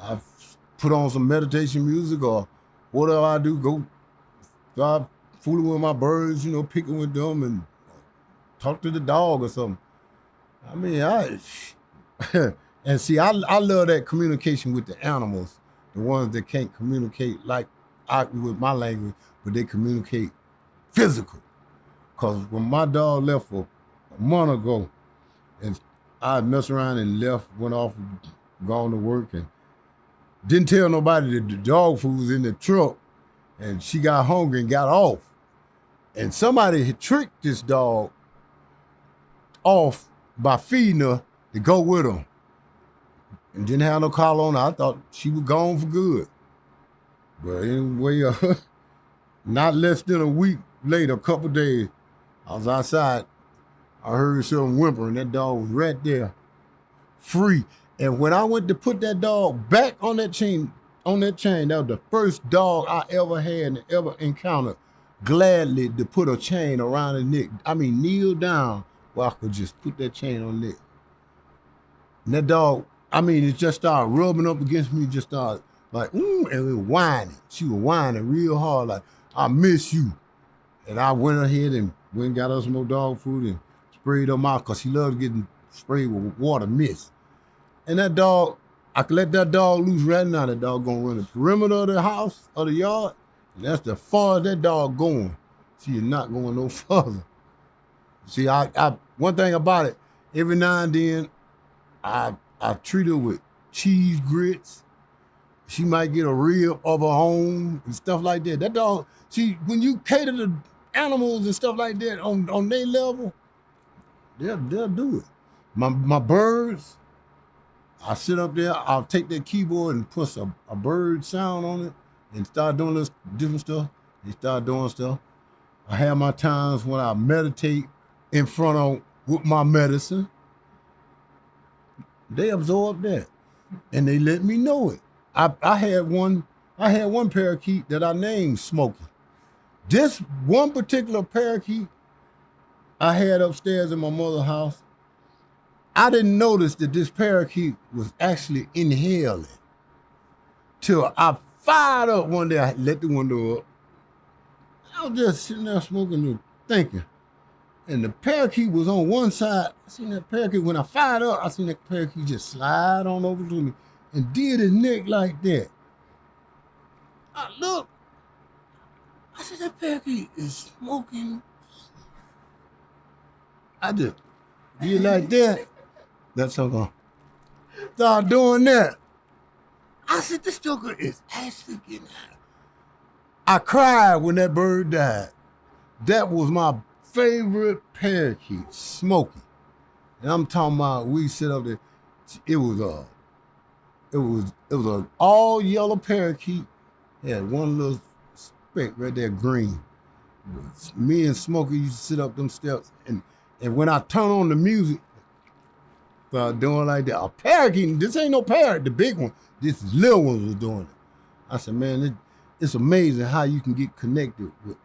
I put on some meditation music or whatever I do, go start fooling with my birds, picking with them and talk to the dog or something. I mean, and see, I love that communication with the animals, the ones that can't communicate like I with my language, but they communicate physical. Cause when my dog left a month ago, and I messed around and left, went off, gone to work, and didn't tell nobody that the dog food was in the truck, and she got hungry and got off, and somebody had tricked this dog off by feeding her to go with them. And didn't have no collar on her. I thought she was gone for good. But anyway, not less than a week later, a couple days, I was outside. I heard something whimpering. That dog was right there, free. And when I went to put that dog back on that chain, that was the first dog I ever had and ever encountered gladly to put a chain around his neck. I mean, kneel down where I could just put that chain on neck. And that dog, it just started rubbing up against me, just started like, and it was whining. She was whining real hard, like, I miss you. And I went ahead and went and got her some more dog food and sprayed her mouth because she loved getting sprayed with water mist. And that dog, I could let that dog loose right now. That dog gonna run the perimeter of the house, or the yard, and that's the far as that dog going. She is not going no further. See, I one thing about it, every now and then, I treat her with cheese grits. She might get a rib of her own and stuff like that. That dog, see, when you cater to animals and stuff like that on their level, they'll do it. My birds, I sit up there, I'll take that keyboard and put a bird sound on it and start doing this different stuff. They start doing stuff. I have my times when I meditate in front of with my medicine. They absorb that, and they let me know it. I had one parakeet that I named Smokey. This one particular parakeet I had upstairs in my mother's house, I didn't notice that this parakeet was actually inhaling till I fired up one day. I let the window up. I was just sitting there smoking and thinking. And the parakeet was on one side. I seen that parakeet, when I fired up, I seen that parakeet just slide on over to me and did his neck like that. I looked. I said, that parakeet is smoking. I just did like that. That's so gone. Start doing that. I said, this joker is actually getting out. I cried when that bird died. That was my favorite parakeet, Smokey. And I'm talking about, we sit up there. It was a all yellow parakeet. Had one little speck right there, green. Me and Smokey used to sit up them steps, and when I turn on the music, start doing like that. A parakeet, this ain't no parrot, the big one. This little one was doing it. I said, man, it's amazing how you can get connected with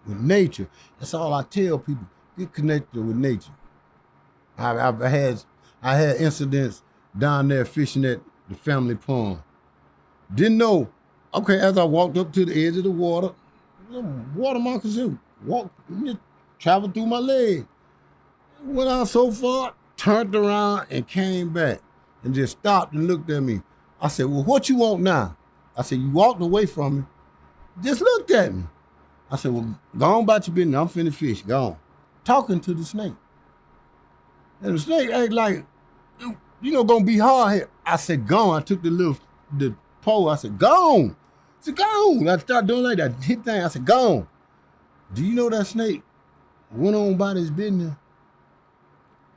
nature. That's all I tell people. Get connected with nature. I had incidents down there fishing at the family pond. Didn't know. Okay, as I walked up to the edge of the water moccasins traveled through my leg. Went out so far, turned around and came back and just stopped and looked at me. I said, well, what you want now? I said, you walked away from me. Just looked at me. I said, well, go on about your business. I'm finna fish. Go on. Talking to the snake. And the snake act like, gonna be hard here. I said, go on. I took the pole. I said, go on. I said, go on. I started doing like that. Hit thing. I said, go on. Do you know that snake went on about his business?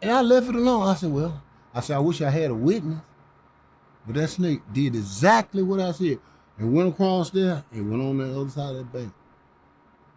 And I left it alone. I said, I wish I had a witness. But that snake did exactly what I said. And went across there and went on the other side of that bank.